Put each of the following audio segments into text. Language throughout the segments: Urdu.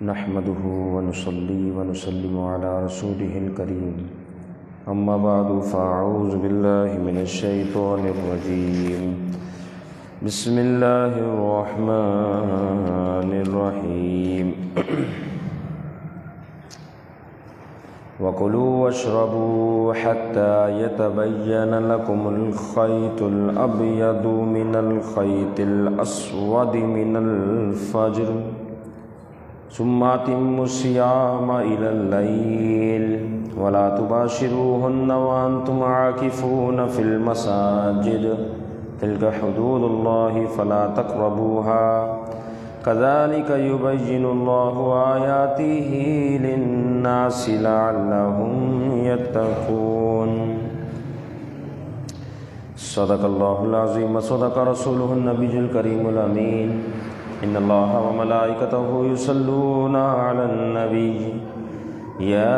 نحمده ونصلي ونسلم على رسوله الكريم أما بعد فأعوذ بالله من الشيطان الرجيم بسم الله الرحمن الرحيم وكلوا واشربوا حتى يتبين لكم الخيط الأبيض من الخيط الأسود من الفجر ثم أتموا الصيام إلى الليل ولا تباشروهن وأنتم عاكفون في المساجد تلك حدود الله فلا تقربوها كذلك يبين الله آياته للناس لعلهم يتقون صدق الله العظيم وصدق رسوله النبي الكريم الأمين إن الله وملائكته يصلون على النبي يا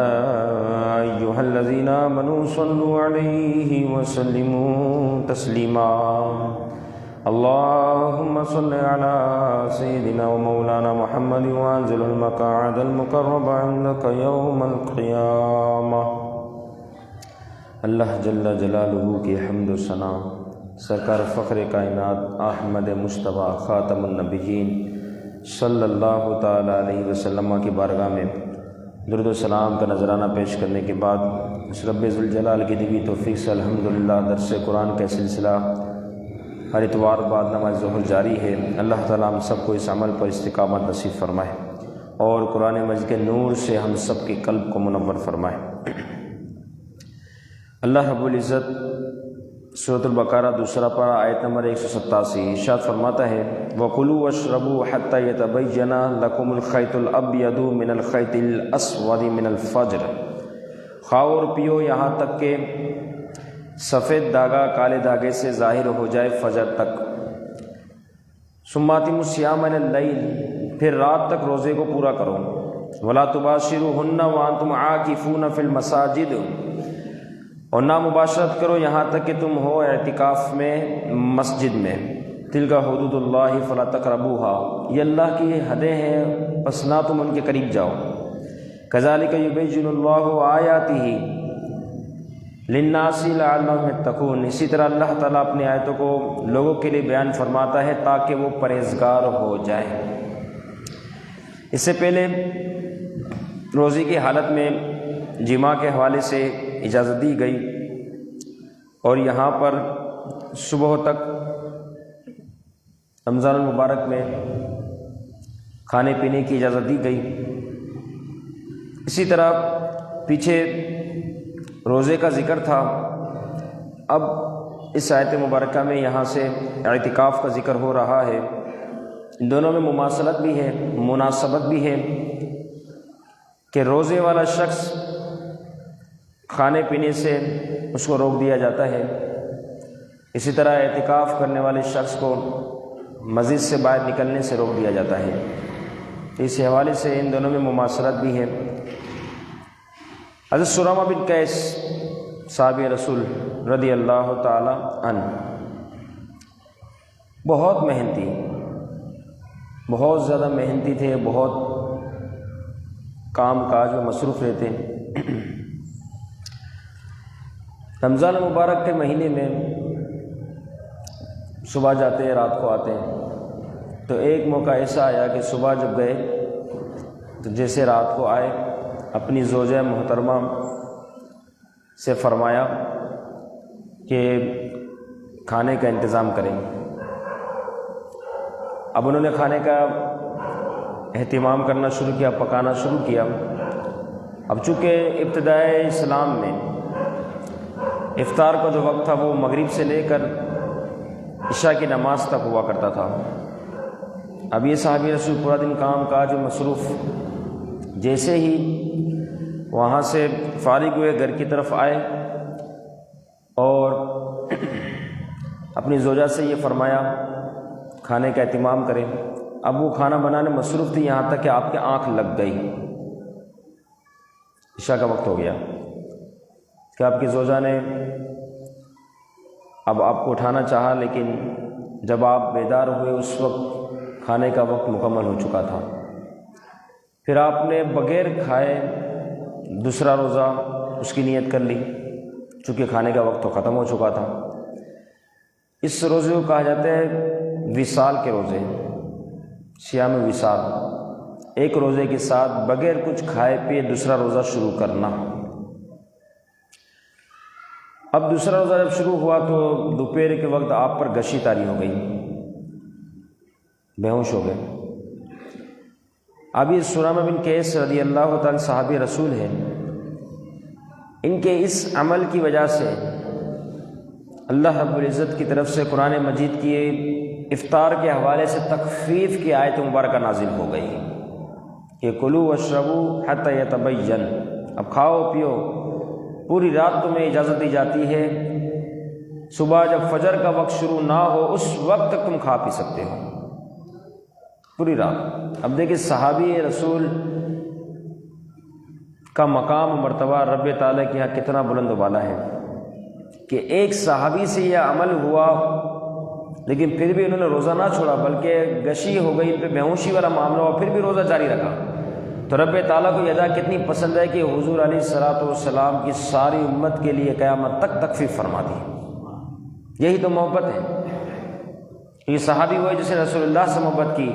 أيها الذين آمنوا صلوا عليه وسلموا تسليما اللهم صل على سيدنا ومولانا محمد وأنزل المقاعد المقرب عندك يوم القيامة۔ اللہ جل جلالہ کی حمد و ثنا سرکار فخر کائنات احمد مصطفیٰ خاتم النبیین صلی اللہ تعالیٰ علیہ وسلم کی بارگاہ میں درود و سلام کا نذرانہ پیش کرنے کے بعد اس رب ذوالجلال کی دیوی توفیق سے الحمدللہ درس قرآن کا سلسلہ ہر اتوار بعد نماز ظہر جاری ہے۔ اللہ تعالیٰ ہم سب کو اس عمل پر استقامت نصیب فرمائے اور قرآن مجید کے نور سے ہم سب کے قلب کو منور فرمائے۔ اللہ رب العزت سورۃ البقرہ دوسرا پارہ آیت نمبر 187 ارشاد فرماتا ہے وَكُلُوا وَاشْرَبُوا حَتَّى يَتَبَيَّنَ لَكُمُ الْخَيْطُ الْأَبْيَضُ مِنَ الْخَيْطِ الْأَسْوَدِ مِنَ الْفَجْرِ، کھاؤ اور پیو یہاں تک کہ سفید دھاگا کالے دھاگے سے ظاہر ہو جائے فجر تک۔ ثُمَّ أَتِمُّوا الصِّيَامَ إِلَى اللَّيْلِ، پھر رات تک روزے کو پورا کرو۔ وَلَا تُبَاشِرُوهُنَّ وَأَنْتُمْ عَاكِفُونَ فِي الْمَسَاجِدِ، اور نہ مباشرت کرو یہاں تک کہ تم ہو اعتکاف میں مسجد میں۔ تلک حدود اللہ فلا تقربوها، یہ اللہ کی حدیں ہیں پس نہ تم ان کے قریب جاؤ۔ کذالک یبین اللہ آیاتہ للناس لعلہم یتقون، اسی طرح اللہ تعالیٰ اپنی آیتوں کو لوگوں کے لیے بیان فرماتا ہے تاکہ وہ پرہیزگار ہو جائیں۔ اس سے پہلے روزے کی حالت میں جماع کے حوالے سے اجازت دی گئی اور یہاں پر صبح تک رمضان المبارک میں کھانے پینے کی اجازت دی گئی۔ اسی طرح پیچھے روزے کا ذکر تھا، اب اس آیت مبارکہ میں یہاں سے اعتکاف کا ذکر ہو رہا ہے۔ ان دونوں میں مماثلت بھی ہے، مناسبت بھی ہے کہ روزے والا شخص کھانے پینے سے اس کو روک دیا جاتا ہے، اسی طرح اعتکاف کرنے والے شخص کو مسجد سے باہر نکلنے سے روک دیا جاتا ہے۔ اس حوالے سے ان دونوں میں مماثلت بھی ہے۔ حضرت سرامہ بن قیس صحابی رسول رضی اللہ تعالی عنہ بہت محنتی، بہت زیادہ محنتی تھے، بہت کام کاج میں مصروف رہتے۔ رمضان المبارک کے مہینے میں صبح جاتے ہیں رات کو آتے ہیں، تو ایک موقع ایسا آیا کہ صبح جب گئے تو جیسے رات کو آئے اپنی زوجہ محترمہ سے فرمایا کہ کھانے کا انتظام کریں۔ اب انہوں نے کھانے کا اہتمام کرنا شروع کیا، پکانا شروع کیا۔ اب چونکہ ابتدائے اسلام میں افطار کا جو وقت تھا وہ مغرب سے لے کر عشاء کی نماز تک ہوا کرتا تھا۔ اب یہ صحابی رسول پورا دن کام کاج میں مصروف، جیسے ہی وہاں سے فارغ ہوئے گھر کی طرف آئے اور اپنی زوجہ سے یہ فرمایا کھانے کا اہتمام کریں۔ اب وہ کھانا بنانے مصروف تھی، یہاں تک کہ آپ کی آنکھ لگ گئی، عشاء کا وقت ہو گیا کہ آپ کی زوجہ نے اب آپ کو اٹھانا چاہا، لیکن جب آپ بیدار ہوئے اس وقت کھانے کا وقت مکمل ہو چکا تھا۔ پھر آپ نے بغیر کھائے دوسرا روزہ اس کی نیت کر لی، چونکہ کھانے کا وقت تو ختم ہو چکا تھا۔ اس روزے کو کہا جاتا ہے وصال کے روزے، صیام وصال، ایک روزے کے ساتھ بغیر کچھ کھائے پیے دوسرا روزہ شروع کرنا۔ اب دوسرا روزہ جب شروع ہوا تو دوپہر کے وقت آپ پر غشی طاری ہو گئی، بے ہوش ہو گئے۔ اب یہ سلامہ بن قیس رضی اللہ تعالی صحابی رسول ہیں، ان کے اس عمل کی وجہ سے اللہ رب العزت کی طرف سے قرآن مجید کی افطار کے حوالے سے تخفیف کی آیت مبارکہ نازل ہو گئی کہ کلوا واشربوا حتی یتبین، اب کھاؤ پیو، پوری رات تمہیں اجازت دی جاتی ہے، صبح جب فجر کا وقت شروع نہ ہو اس وقت تک تم کھا پی سکتے ہو، پوری رات۔ اب دیکھیں صحابی رسول کا مقام و مرتبہ رب تعالیٰ کے یہاں کتنا بلند و بالا ہے کہ ایک صحابی سے یہ عمل ہوا لیکن پھر بھی انہوں نے روزہ نہ چھوڑا، بلکہ غشی ہو گئی، پہ بیہوشی والا معاملہ ہوا، پھر بھی روزہ جاری رکھا۔ تو رب تعالیٰ کو یہ ادا کتنی پسند ہے کہ حضور علیہ الصلوۃ والسلام کی ساری امت کے لیے قیامت تک تخفیف فرما دی۔ یہی تو محبت ہے۔ یہ صحابی وہ ہے جس نے رسول اللہ سے محبت کی،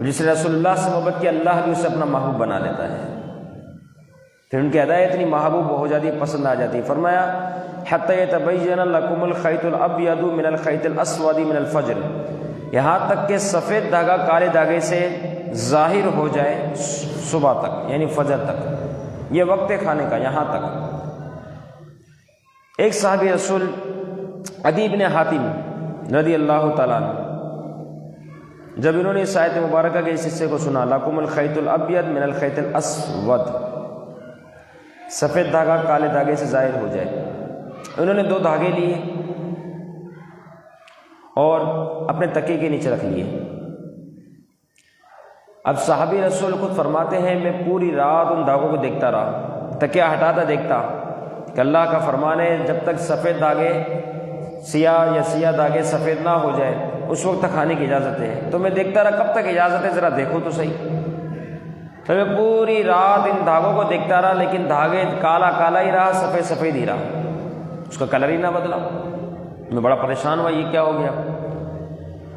جس نے رسول اللہ سے محبت کی اللہ بھی اسے اپنا محبوب بنا لیتا ہے، پھر ان کی ادائیں اتنی محبوب ہو جاتی ہے، پسند آ جاتی ہے۔ فرمایا حتی یتبین لکم الخیط الابیض من الخیط الاسود من الفجر، یہاں تک کہ سفید دھاگا کالے دھاگے سے ظاہر ہو جائے صبح تک، یعنی فجر تک، یہ وقت کھانے کا یہاں تک۔ ایک صحابی رسول عدی بن حاتم رضی اللہ تعالیٰ عنہ، جب انہوں نے اس آیت مبارکہ کے اس حصے کو سنا، لکم الخیط الابیض من الخیط الاسود، سفید دھاگا کالے دھاگے سے ظاہر ہو جائے، انہوں نے 2 دھاگے لیے اور اپنے تکیے کے نیچے رکھ لیے۔ اب صحابی رسول خود فرماتے ہیں میں پوری رات ان دھاگوں کو دیکھتا رہا، تکیہ ہٹاتا دیکھتا کہ اللہ کا فرمان ہے جب تک سفید دھاگے سیاہ یا سیاہ دھاگے سفید نہ ہو جائے اس وقت تک کھانے کی اجازت ہے۔ تو میں دیکھتا رہا کب تک اجازت ہے ذرا دیکھو تو صحیح۔ تو میں پوری رات ان دھاگوں کو دیکھتا رہا لیکن دھاگے کالا کالا ہی رہا، سفید سفید ہی رہا، اس کا کلر ہی نہ بدلا۔ میں بڑا پریشان ہوا، یہ کیا ہو گیا؟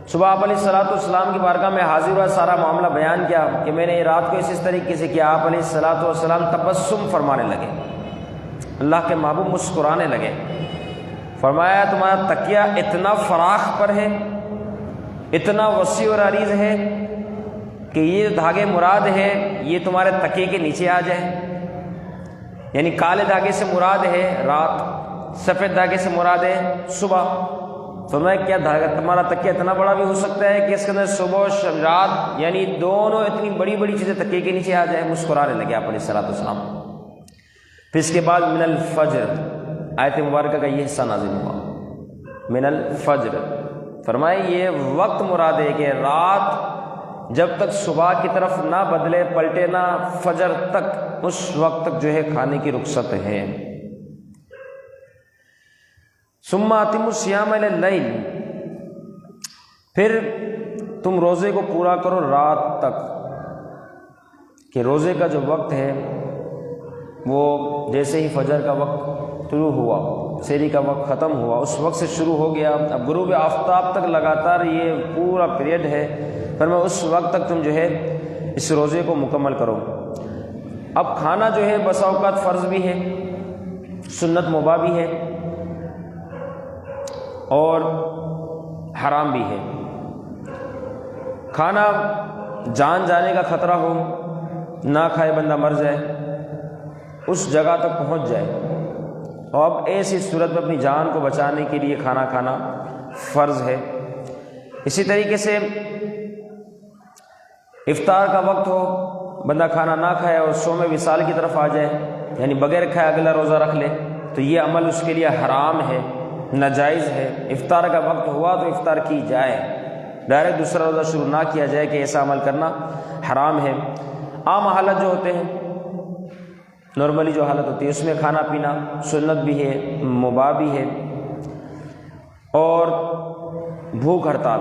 صبح آپ علیہ الصلوۃ والسلام کی بارگاہ میں حاضر ہوا، سارا معاملہ بیان کیا کہ میں نے رات کو اس طریقے سے کیا۔ آپ علیہ الصلوۃ والسلام تبسم فرمانے لگے، اللہ کے محبوب مسکرانے لگے۔ فرمایا تمہارا تکیہ اتنا فراخ پر ہے، اتنا وسیع اور عریض ہے کہ یہ دھاگے مراد ہے یہ تمہارے تکیے کے نیچے آ جائے، یعنی کالے دھاگے سے مراد ہے رات، سفید دھاگے سے مراد ہے صبح۔ تو میں کیا دھاگا تمہارا تکیہ اتنا بڑا بھی ہو سکتا ہے کہ اس کے اندر صبح و رات یعنی دونوں اتنی بڑی بڑی چیزیں تکیے کے نیچے آ جائے؟ مسکرانے لگے آپ علیہ الصلوۃ والسلام۔ پھر اس کے بعد من الفجر آیت مبارکہ کا یہ حصہ نازل ہوا، من الفجر، فرمائے یہ وقت مراد ہے کہ رات جب تک صبح کی طرف نہ بدلے پلٹے نہ، فجر تک اس وقت تک جو ہے کھانے کی رخصت ہے۔ ثم اتموا الصیام الی اللیل، پھر تم روزے کو پورا کرو رات تک، کہ روزے کا جو وقت ہے وہ جیسے ہی فجر کا وقت شروع ہوا، سحری کا وقت ختم ہوا، اس وقت سے شروع ہو گیا، اب غروب آفتاب تک لگاتار یہ پورا پیریڈ ہے، پھر میں اس وقت تک تم جو ہے اس روزے کو مکمل کرو۔ اب کھانا جو ہے بسا اوقات فرض بھی ہے، سنت مباح بھی ہے اور حرام بھی ہے۔ کھانا جان جانے کا خطرہ ہو، نہ کھائے بندہ مر جائے، اس جگہ تک پہنچ جائے، اور اب ایسی صورت میں اپنی جان کو بچانے کے لیے کھانا کھانا فرض ہے۔ اسی طریقے سے افطار کا وقت ہو، بندہ کھانا نہ کھائے اور صوم وصال کی طرف آ جائے، یعنی بغیر کھائے اگلا روزہ رکھ لے، تو یہ عمل اس کے لیے حرام ہے، ناجائز ہے۔ افطار کا وقت ہوا تو افطار کی جائے، ڈائریکٹ دوسرا روزہ شروع نہ کیا جائے کہ ایسا عمل کرنا حرام ہے۔ عام حالت جو ہوتے ہیں، نارملی جو حالت ہوتی ہے اس میں کھانا پینا سنت بھی ہے، مباح بھی ہے۔ اور بھوک ہڑتال،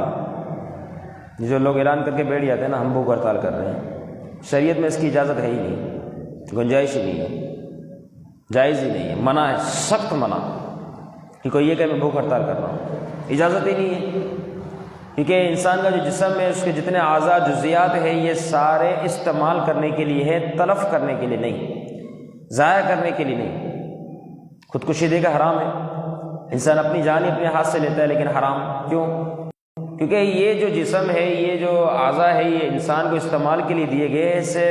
جو لوگ اعلان کر کے بیٹھ جاتے ہیں نا ہم بھوک ہڑتال کر رہے ہیں، شریعت میں اس کی اجازت ہے ہی نہیں، گنجائش ہی نہیں ہے، جائز ہی نہیں ہے، منع ہے، سخت منع کہ کوئی یہ کہ میں بھوک ہڑتال کر رہا ہوں، اجازت ہی نہیں ہے۔ کیونکہ انسان کا جو جسم ہے، اس کے جتنے اعضاء جزیات ہیں، یہ سارے استعمال کرنے کے لیے ہے، تلف کرنے کے لیے نہیں، ضائع کرنے کے لیے نہیں۔ خودکشی دے کا حرام ہے، انسان اپنی جان ہی اپنے ہاتھ سے لیتا ہے، لیکن حرام کیوں؟ کیونکہ یہ جو جسم ہے، یہ جو اعضاء ہے، یہ انسان کو استعمال کے لیے دیے گئے، اسے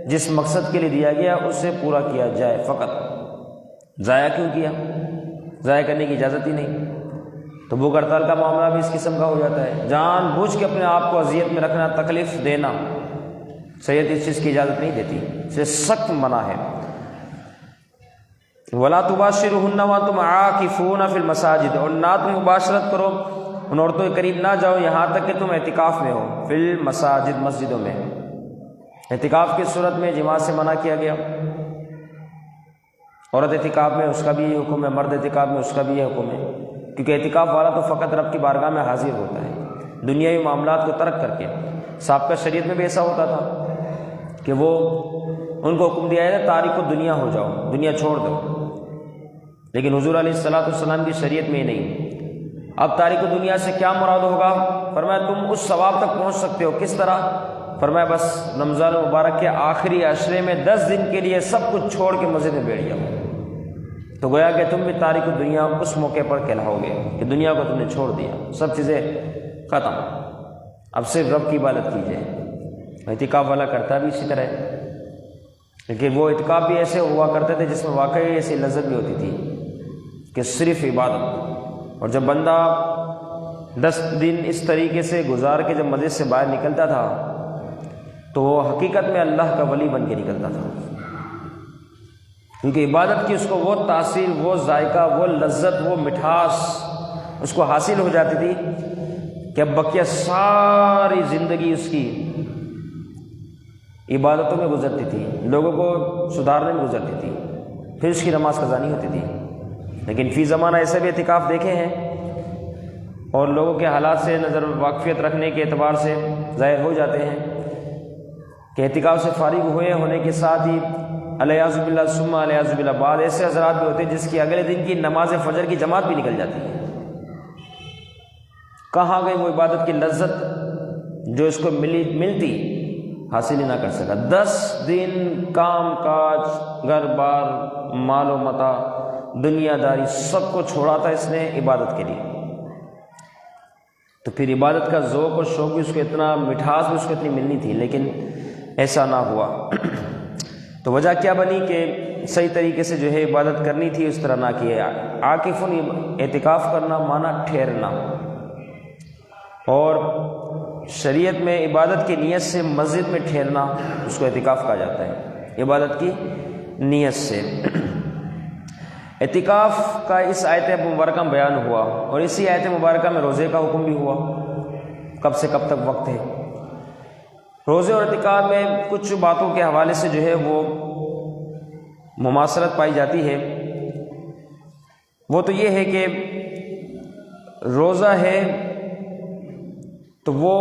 جس مقصد کے لیے دیا گیا اسے پورا کیا جائے فقط، ضائع کیوں کیا؟ ضائع کرنے کی اجازت ہی نہیں۔ تو بھوک ہڑتال کا معاملہ بھی اس قسم کا ہو جاتا ہے، جان بوجھ کے اپنے آپ کو اذیت میں رکھنا، تکلیف دینا، شریعت اس چیز کی اجازت نہیں دیتی، اسے سخت منع ہے۔ وَلَا تُبَاشِرُوهُنَّ وَأَنْتُمْ عَاكِفُونَ فِي الْمَسَاجِدِ، اور نہ تم مباشرت کرو ان عورتوں کے قریب نہ جاؤ یہاں تک کہ تم اعتکاف میں ہو، فی المساجد، مسجدوں میں۔ اعتکاف کی صورت میں جماع سے منع کیا گیا، عورت اعتکاف میں اس کا بھی یہ حکم ہے، مرد اعتکاف میں اس کا بھی یہ حکم ہے، کیونکہ اعتکاف والا تو فقط رب کی بارگاہ میں حاضر ہوتا ہے، دنیاوی معاملات کو ترک کر کے۔ سابقہ شریعت میں بھی ایسا ہوتا تھا کہ وہ ان کو حکم دیا ہے تارک الدنیا ہو جاؤ، دنیا چھوڑ دو، لیکن حضور علیہ الصلوۃ والسلام کی شریعت میں ہی نہیں۔ اب تارک الدنیا سے کیا مراد ہوگا؟ فرمایا تم اس ثواب تک پہنچ سکتے ہو، کس طرح؟ فرمایا بس رمضان مبارک کے آخری عشرے میں 10 دن کے لیے سب کچھ چھوڑ کے مسجد میں بیٹھ جاؤ، تو گویا کہ تم بھی تارک الدنیا اس موقع پر کہلاؤ گے کہ دنیا کو تم نے چھوڑ دیا، سب چیزیں ختم، اب صرف رب کی عبادت کیجیے۔ اعتکاف والا کرتا بھی اسی طرح ہے، لیکن وہ اعتکاف بھی ایسے ہوا کرتے تھے جس میں واقعی ایسی لذت بھی ہوتی تھی کہ صرف عبادت۔ اور جب بندہ 10 دن اس طریقے سے گزار کے جب مسجد سے باہر نکلتا تھا تو وہ حقیقت میں اللہ کا ولی بن کے نکلتا تھا، کیونکہ عبادت کی اس کو وہ تاثیر، وہ ذائقہ، وہ لذت، وہ مٹھاس اس کو حاصل ہو جاتی تھی کہ اب بقیہ ساری زندگی اس کی عبادتوں میں گزرتی تھی، لوگوں کو سدھارنے میں گزرتی تھی، پھر اس کی نماز قضا نہیں ہوتی تھی۔ لیکن فی زمانہ ایسے بھی اعتکاف دیکھے ہیں اور لوگوں کے حالات سے نظر واقفیت رکھنے کے اعتبار سے ظاہر ہو جاتے ہیں کہ اعتکاف سے فارغ ہونے کے ساتھ ہی الیاذ باللہ ثم الیاذ باللہ بعض ایسے حضرات بھی ہوتے ہیں جس کی اگلے دن کی نماز فجر کی جماعت بھی نکل جاتی ہے۔ کہاں گئی وہ عبادت کی لذت جو اس کو ملتی، حاصل ہی نہ کر سکا۔ 10 دن کام کاج، گھر بار، مال و متاع، دنیا داری سب کو چھوڑا تھا اس نے عبادت کے لیے، تو پھر عبادت کا ذوق اور شوق بھی اس کو اتنا، مٹھاس بھی اس کو اتنی ملنی تھی، لیکن ایسا نہ ہوا۔ تو وجہ کیا بنی کہ صحیح طریقے سے جو ہے عبادت کرنی تھی اس طرح نہ کیے۔ عاکفن، اعتکاف کرنا معنی ٹھہرنا، اور شریعت میں عبادت کی نیت سے مسجد میں ٹھہرنا اس کو اعتکاف کہا جاتا ہے، عبادت کی نیت سے۔ اعتکاف کا اس آیت مبارکہ میں بیان ہوا، اور اسی آیت مبارکہ میں روزے کا حکم بھی ہوا۔ کب سے کب تک وقت ہے؟ روزے اور اعتکاف میں کچھ باتوں کے حوالے سے جو ہے وہ مماثلت پائی جاتی ہے۔ وہ تو یہ ہے کہ روزہ ہے تو وہ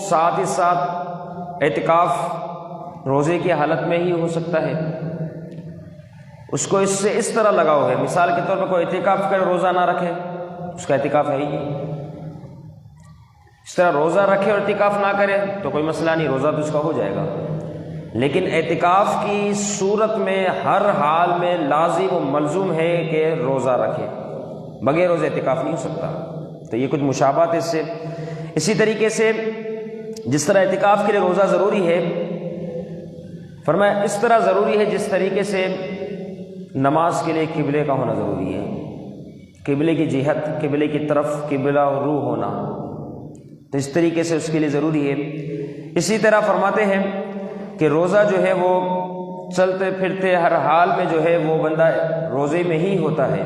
ساتھ ہی ساتھ اعتکاف روزے کی حالت میں ہی ہو سکتا ہے، اس کو اس سے اس طرح لگاؤ ہے۔ مثال کے طور پر کوئی اعتکاف کرے روزہ نہ رکھے، اس کا اعتکاف ہے ہی نہیں۔ اس طرح روزہ رکھے اور اعتکاف نہ کرے تو کوئی مسئلہ نہیں، روزہ تو اس کا ہو جائے گا، لیکن اعتکاف کی صورت میں ہر حال میں لازم و ملزوم ہے کہ روزہ رکھے، بغیر روزے اعتکاف نہیں ہو سکتا۔ تو یہ کچھ مشابہت اس سے۔ اسی طریقے سے جس طرح اعتکاف کے لیے روزہ ضروری ہے، فرمایا اس طرح ضروری ہے جس طریقے سے نماز کے لیے قبلے کا ہونا ضروری ہے، قبلے کی جہت، قبلے کی طرف قبلہ اور روح ہونا، تو اس طریقے سے اس کے لیے ضروری ہے۔ اسی طرح فرماتے ہیں کہ روزہ جو ہے وہ چلتے پھرتے ہر حال میں جو ہے وہ بندہ روزے میں ہی ہوتا ہے،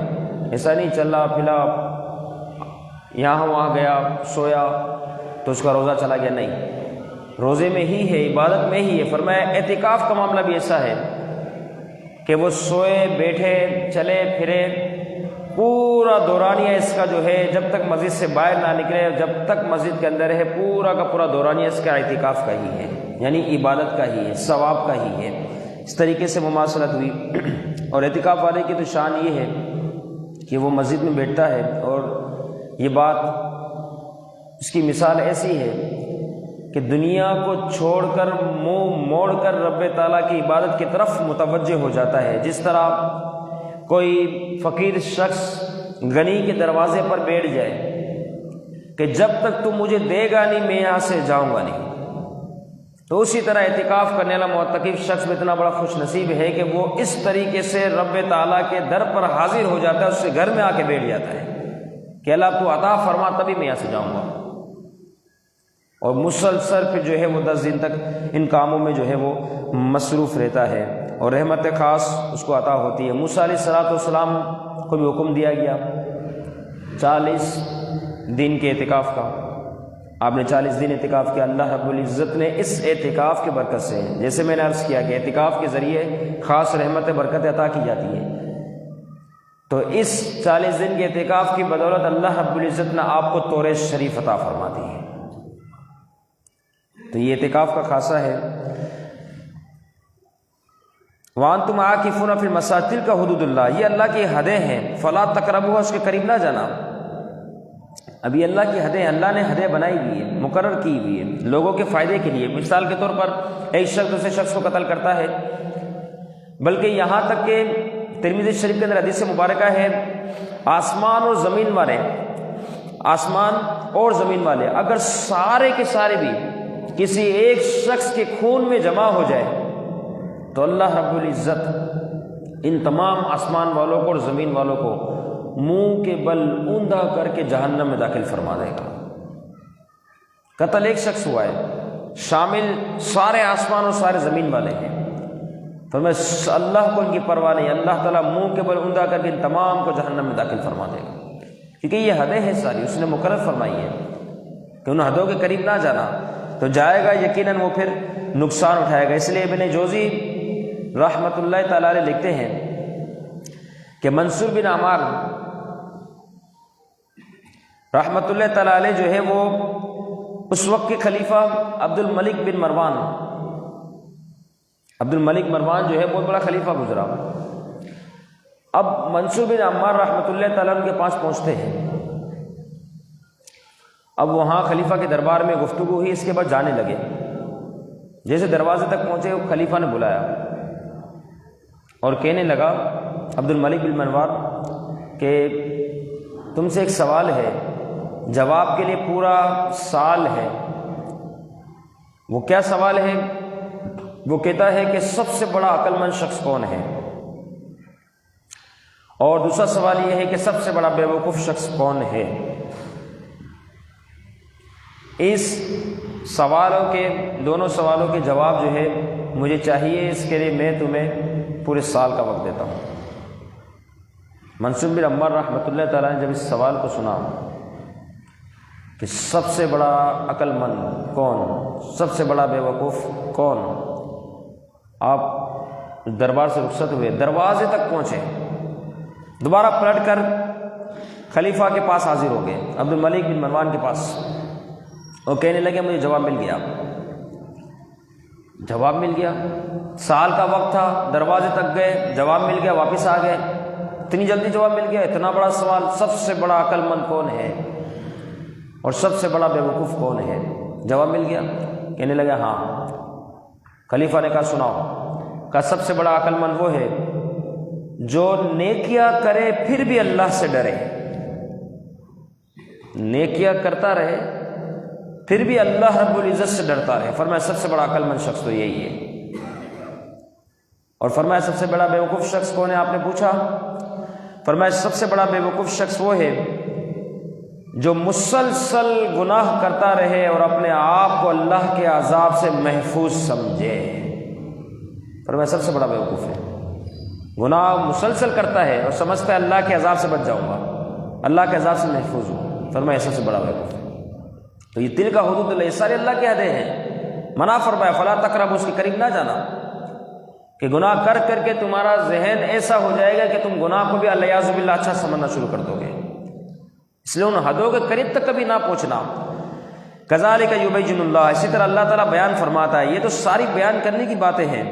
ایسا نہیں چلا پھلا یہاں وہاں گیا سویا تو اس کا روزہ چلا گیا، نہیں، روزے میں ہی ہے، عبادت میں ہی ہے۔ فرمایا اعتکاف کا معاملہ بھی ایسا ہے کہ وہ سوئے بیٹھے چلے پھرے، پورا دورانیہ اس کا جو ہے جب تک مسجد سے باہر نہ نکلے، جب تک مسجد کے اندر ہے، پورا کا پورا دورانیہ اس کا اعتکاف کا ہی ہے۔ یعنی عبادت کا ہی ہے، ثواب کا ہی ہے۔ اس طریقے سے مماثلت ہوئی۔ اور اعتکاف والے کی تو شان یہ ہے کہ وہ مسجد میں بیٹھتا ہے، اور یہ بات اس کی مثال ایسی ہے کہ دنیا کو چھوڑ کر منہ موڑ کر رب تعالیٰ کی عبادت کی طرف متوجہ ہو جاتا ہے۔ جس طرح کوئی فقیر شخص غنی کے دروازے پر بیٹھ جائے کہ جب تک تو مجھے دے گا نہیں میں یہاں سے جاؤں گا نہیں، تو اسی طرح اعتکاف کرنے والا معتکف شخص بھی اتنا بڑا خوش نصیب ہے کہ وہ اس طریقے سے رب تعالیٰ کے در پر حاضر ہو جاتا ہے، اس سے گھر میں آ کے بیٹھ جاتا ہے کہ اللہ تو عطا فرما تبھی میں یہاں سے جاؤں گا، اور مسلسل پھر جو ہے وہ 10 دن تک ان کاموں میں جو ہے وہ مصروف رہتا ہے، اور رحمت خاص اس کو عطا ہوتی ہے۔ موسیٰ علیہ السلام کو بھی حکم دیا گیا 40 دن کے اعتکاف کا۔ آپ نے 40 دن اعتکاف کیا۔ اللہ رب العزت نے اس اعتکاف کی برکت سے، جیسے میں نے عرض کیا کہ اعتکاف کے ذریعے خاص رحمت برکت عطا کی جاتی ہے، تو اس 40 دن کے اعتکاف کی بدولت اللہ رب العزت نے آپ کو طور شریف عطا فرما دی ہے۔ تو یہ اعتکاف کا خاصہ ہے۔ وَأَنْتُمْ عَاكِفُونَ فِي الْمَسَاجِدِ تِلْكَ حُدُودُ اللَّهِ، یہ اللہ کی حدیں ہیں، فَلَا تَقْرَبُوهَا، اس کے قریب نہ جانا۔ اب یہ اللہ کی حدیں، اللہ نے حدیں بنائی ہوئی ہیں، مقرر کی ہوئی ہیں لوگوں کے فائدے کے لیے۔ مثال کے طور پر ایک شخص دوسرے شخص کو قتل کرتا ہے، بلکہ یہاں تک کہ ترمذی شریف کے اندر حدیث مبارکہ ہے، آسمان اور زمین والے، آسمان اور زمین والے اگر سارے کے سارے بھی کسی ایک شخص کے خون میں جمع ہو جائے تو اللہ رب العزت ان تمام آسمان والوں کو اور زمین والوں کو منہ کے بل اوندا کر کے جہنم میں داخل فرما دے گا۔ قتل ایک شخص ہوا ہے، شامل سارے آسمان اور سارے زمین والے ہیں، فرمایا اللہ کو ان کی پرواہ نہیں، اللہ تعالیٰ منہ کے بل اوندا کر کے ان تمام کو جہنم میں داخل فرما دے گا، کیونکہ یہ حدیں ہیں ساری اس نے مقرر فرمائی ہے کہ ان حدوں کے قریب نہ جانا، تو جائے گا یقیناً وہ پھر نقصان اٹھائے گا۔ اس لیے ابن جوزی رحمۃ اللہ تعالیٰ علیہ لکھتے ہیں کہ منصور بن عمار رحمۃ اللہ تعالیٰ علیہ جو ہے وہ اس وقت کے خلیفہ عبد الملک بن مروان، عبد الملک مروان جو ہے بہت بڑا خلیفہ گزرا۔ اب منصور بن عمار رحمۃ اللہ تعالیٰ ان کے پاس پہنچتے ہیں، اب وہاں خلیفہ کے دربار میں گفتگو ہوئی، اس کے بعد جانے لگے۔ جیسے دروازے تک پہنچے خلیفہ نے بلایا اور کہنے لگا عبد الملک بن مروان کہ تم سے ایک سوال ہے، جواب کے لیے پورا سال ہے۔ وہ کیا سوال ہے؟ وہ کہتا ہے کہ سب سے بڑا عقل مند شخص کون ہے، اور دوسرا سوال یہ ہے کہ سب سے بڑا بیوقوف شخص کون ہے۔ اس سوالوں کے، دونوں سوالوں کے جواب جو ہے مجھے چاہیے، اس کے لیے میں تمہیں پورے سال کا وقت دیتا ہوں۔ منصور بن عمار رحمۃ اللہ تعالیٰ نے جب اس سوال کو سنا کہ سب سے بڑا عقل مند کون، سب سے بڑا بیوقوف کون، آپ دربار سے رخصت ہوئے، دروازے تک پہنچے، دوبارہ پلٹ کر خلیفہ کے پاس حاضر ہو گئے، عبد الملک بن مروان کے پاس، اور کہنے لگے مجھے جواب مل گیا، جواب مل گیا، سال کا وقت تھا، دروازے تک گئے، جواب مل گیا، واپس آ گئے، اتنی جلدی جواب مل گیا، اتنا بڑا سوال، سب سے بڑا عقل مند کون ہے اور سب سے بڑا بیوقوف کون ہے، جواب مل گیا۔ کہنے لگا ہاں۔ خلیفہ نے کہا سناؤ، کہا سب سے بڑا عقل مند وہ ہے جو نیکیاں کرے پھر بھی اللہ سے ڈرے، نیکیاں کرتا رہے پھر بھی اللہ رب العزت سے ڈرتا رہے۔ فرمایا سب سے بڑا عقل مند شخص تو یہی ہے۔ اور فرمایا سب سے بڑا بیوقوف شخص کون ہے، آپ نے پوچھا، فرمایا سب سے بڑا بیوقوف شخص وہ ہے جو مسلسل گناہ کرتا رہے اور اپنے آپ کو اللہ کے عذاب سے محفوظ سمجھے۔ فرمایا سب سے بڑا بیوقوف ہے، گناہ مسلسل کرتا ہے اور سمجھتا ہے اللہ کے عذاب سے بچ جاؤں گا، اللہ کے عذاب سے محفوظ ہوں، فرمایا سب سے بڑا بیوقوف ہے۔ تو یہ تلک حدود اللہ، سارے اللہ کے حدیں ہیں، منع فرمایا فلا تقربوا، اس کے قریب نہ جانا، کہ گناہ کر کر کے تمہارا ذہن ایسا ہو جائے گا کہ تم گناہ کو بھی الیاذ باللہ اچھا سمجھنا شروع کر دو گے، اس لیے ان حدوں کے قریب تک کبھی نہ پہنچنا۔ کذالک یبین اللہ، اسی طرح اللہ تعالیٰ بیان فرماتا ہے۔ یہ تو ساری بیان کرنے کی باتیں ہیں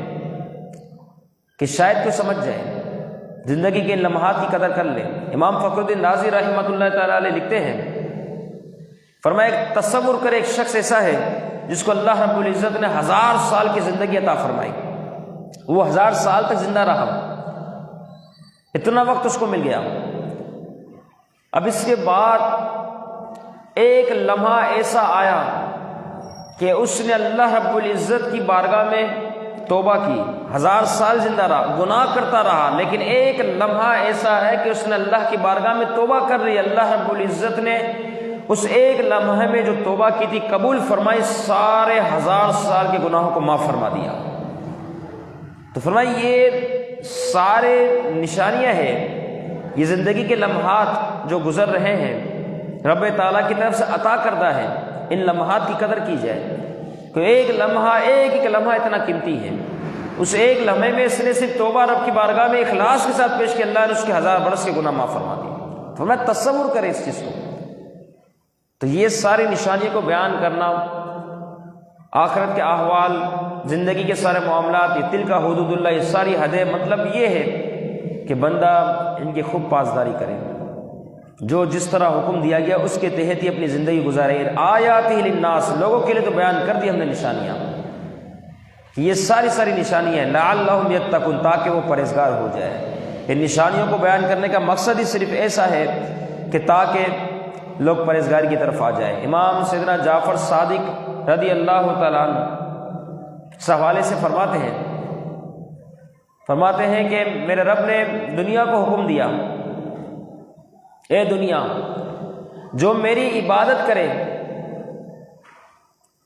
کہ شاید کوئی سمجھ جائے، زندگی کے ان لمحات کی قدر کر لے۔ امام فخر الدین رازی رحمۃ اللہ تعالیٰ علیہ لکھتے ہیں، فرمایا ایک تصور کرے ایک شخص ایسا ہے جس کو اللہ رب العزت نے 1000 سال کی زندگی عطا فرمائی، وہ 1000 سال تک زندہ رہا، اتنا وقت اس کو مل گیا۔ اب اس کے بعد ایک لمحہ ایسا آیا کہ اس نے اللہ رب العزت کی بارگاہ میں توبہ کی، 1000 سال زندہ رہا، گناہ کرتا رہا، لیکن ایک لمحہ ایسا ہے کہ اس نے اللہ کی بارگاہ میں توبہ کر رہی، اللہ رب العزت نے اس ایک لمحے میں جو توبہ کی تھی قبول فرمائی، سارے 1000 سال کے گناہوں کو معاف فرما دیا۔ تو فرمائی یہ سارے نشانیاں ہیں، یہ زندگی کے لمحات جو گزر رہے ہیں رب تعالیٰ کی طرف سے عطا کردہ ہے، ان لمحات کی قدر کی جائے، کہ ایک لمحہ ایک لمحہ اتنا قیمتی ہے۔ اس ایک لمحے میں اس نے صرف توبہ رب کی بارگاہ میں اخلاص کے ساتھ پیش کیا، اللہ نے اس کے 1000 برس کے گناہ معاف فرما دیے۔ فرمایا تصور کرے اس چیز کو۔ تو یہ ساری نشانیوں کو بیان کرنا، آخرت کے احوال، زندگی کے سارے معاملات، یہ تلک حدود اللہ، یہ ساری حدیں، مطلب یہ ہے کہ بندہ ان کی خوب پاسداری کرے، جو جس طرح حکم دیا گیا اس کے تحت ہی اپنی زندگی گزارے۔ آیاتہ للناس، لوگوں کے لیے تو بیان کر دی ہم نے نشانیاں، یہ ساری نشانیاں ہیں، لعلہم یتقون، تاکہ وہ پرہیزگار ہو جائے۔ ان نشانیوں کو بیان کرنے کا مقصد ہی صرف ایسا ہے کہ تاکہ لوگ پرہیزگاری کی طرف آ جائیں۔ امام سیدنا جعفر صادق رضی اللہ تعالیٰ عنہ اس حوالے سے فرماتے ہیں کہ میرے رب نے دنیا کو حکم دیا، اے دنیا جو میری عبادت کرے،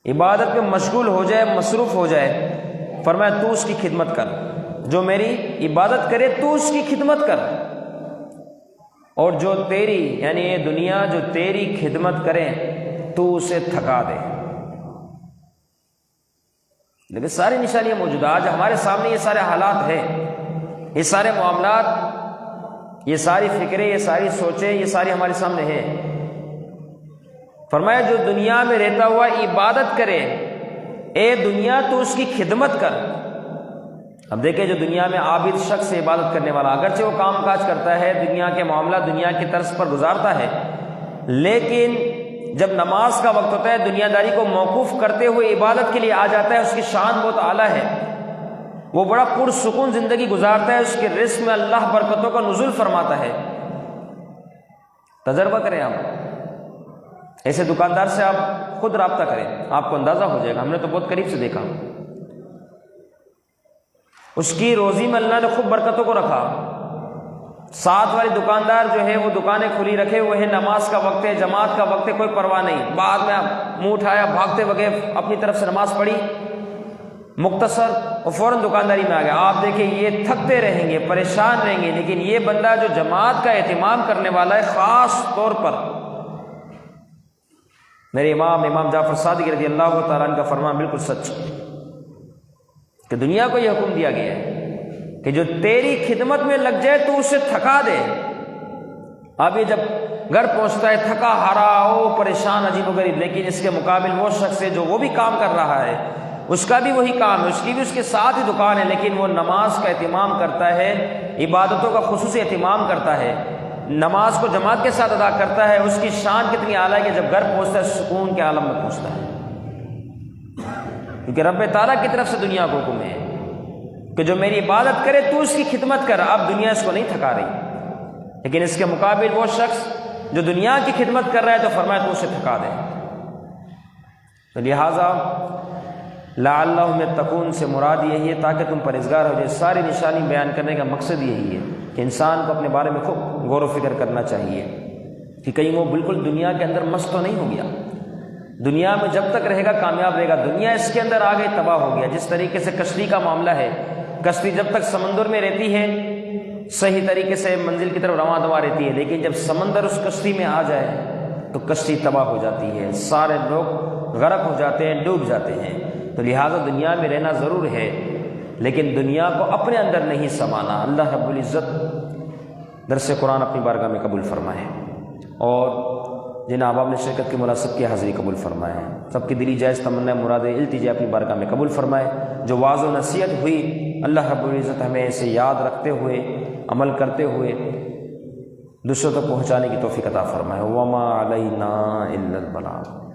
عبادت میں مشغول ہو جائے، مصروف ہو جائے، فرمایا تو اس کی خدمت کر، جو میری عبادت کرے تو اس کی خدمت کر، اور جو تیری یعنی یہ دنیا جو تیری خدمت کرے تو اسے تھکا دے۔ لیکن ساری نشانیاں موجود ہیں، آج ہمارے سامنے یہ سارے حالات ہیں، یہ سارے معاملات، یہ ساری فکریں، یہ ساری سوچیں، یہ ساری ہمارے سامنے ہیں۔ فرمایا جو دنیا میں رہتا ہوا عبادت کرے، اے دنیا تو اس کی خدمت کر۔ اب دیکھیں جو دنیا میں عابد شخص عبادت کرنے والا، اگرچہ وہ کام کاج کرتا ہے، دنیا کے معاملہ دنیا کی طرز پر گزارتا ہے، لیکن جب نماز کا وقت ہوتا ہے دنیا داری کو موقوف کرتے ہوئے عبادت کے لیے آ جاتا ہے، اس کی شان بہت اعلیٰ ہے، وہ بڑا پرسکون زندگی گزارتا ہے، اس کے رزق میں اللہ برکتوں کا نزول فرماتا ہے۔ تجربہ کریں آپ، ایسے دکاندار سے آپ خود رابطہ کریں، آپ کو اندازہ ہو جائے گا، ہم نے تو بہت قریب سے دیکھا، اس کی روزی میں اللہ نے خوب برکتوں کو رکھا۔ ساتھ والی دکاندار جو ہے وہ دکانیں کھلی رکھے ہوئے ہیں، نماز کا وقت ہے، جماعت کا وقت ہے، کوئی پرواہ نہیں، بعد میں منہ اٹھایا، بھاگتے بغیر اپنی طرف سے نماز پڑھی مختصر اور فوراً دکانداری میں آ گیا۔ آپ دیکھیں یہ تھکتے رہیں گے، پریشان رہیں گے، لیکن یہ بندہ جو جماعت کا اہتمام کرنے والا ہے، خاص طور پر میرے امام جعفر صادق رضی اللہ تعالیٰ عنہ کا فرمان بالکل سچ کہ دنیا کو یہ حکم دیا گیا ہے کہ جو تیری خدمت میں لگ جائے تو اسے تھکا دے۔ اب یہ جب گھر پہنچتا ہے تھکا ہارا پریشان عجیب و غریب، لیکن اس کے مقابل وہ شخص ہے جو وہ بھی کام کر رہا ہے، اس کا بھی وہی کام ہے، اس کی بھی اس کے ساتھ ہی دکان ہے، لیکن وہ نماز کا اہتمام کرتا ہے، عبادتوں کا خصوصی اہتمام کرتا ہے، نماز کو جماعت کے ساتھ ادا کرتا ہے، اس کی شان کتنی اعلیٰ ہے کہ جب گھر پہنچتا ہے سکون کے عالم میں پہنچتا ہے، کیونکہ رب تعالیٰ کی طرف سے دنیا کو حکم ہے کہ جو میری عبادت کرے تو اس کی خدمت کر۔ اب دنیا اس کو نہیں تھکا رہی، لیکن اس کے مقابل وہ شخص جو دنیا کی خدمت کر رہا ہے تو فرمایا تو اسے تھکا دے۔ تو لہٰذا لعلہم یتقون سے مراد یہی ہے تاکہ تم پرہیزگار ہو جائے۔ ساری نشانی بیان کرنے کا مقصد یہی ہے کہ انسان کو اپنے بارے میں خوب غور و فکر کرنا چاہیے کہ کہیں وہ بالکل دنیا کے اندر مست تو نہیں ہو گیا، دنیا میں جب تک رہے گا کامیاب رہے گا، دنیا اس کے اندر آ گئی تباہ ہو گیا۔ جس طریقے سے کشتی کا معاملہ ہے، کشتی جب تک سمندر میں رہتی ہے صحیح طریقے سے منزل کی طرف رواں دواں رہتی ہے، لیکن جب سمندر اس کشتی میں آ جائے تو کشتی تباہ ہو جاتی ہے، سارے لوگ غرق ہو جاتے ہیں، ڈوب جاتے ہیں۔ تو لہٰذا دنیا میں رہنا ضرور ہے، لیکن دنیا کو اپنے اندر نہیں سمانا۔ اللہ رب العزت درس قرآن اپنی بارگاہ میں قبول فرمائے، اور جن احباب نے شرکت کی مولا سب کی حاضری قبول فرمائے ہیں، سب کی دلی جائز تمنا مراد التجا اپنی بارگاہ میں قبول فرمائے۔ جو واعظ و نصیحت ہوئی اللہ رب العزت ہمیں اسے یاد رکھتے ہوئے عمل کرتے ہوئے دوسروں تک پہنچانے کی توفیق عطا فرمائے۔ وما علینا الا البلاغ۔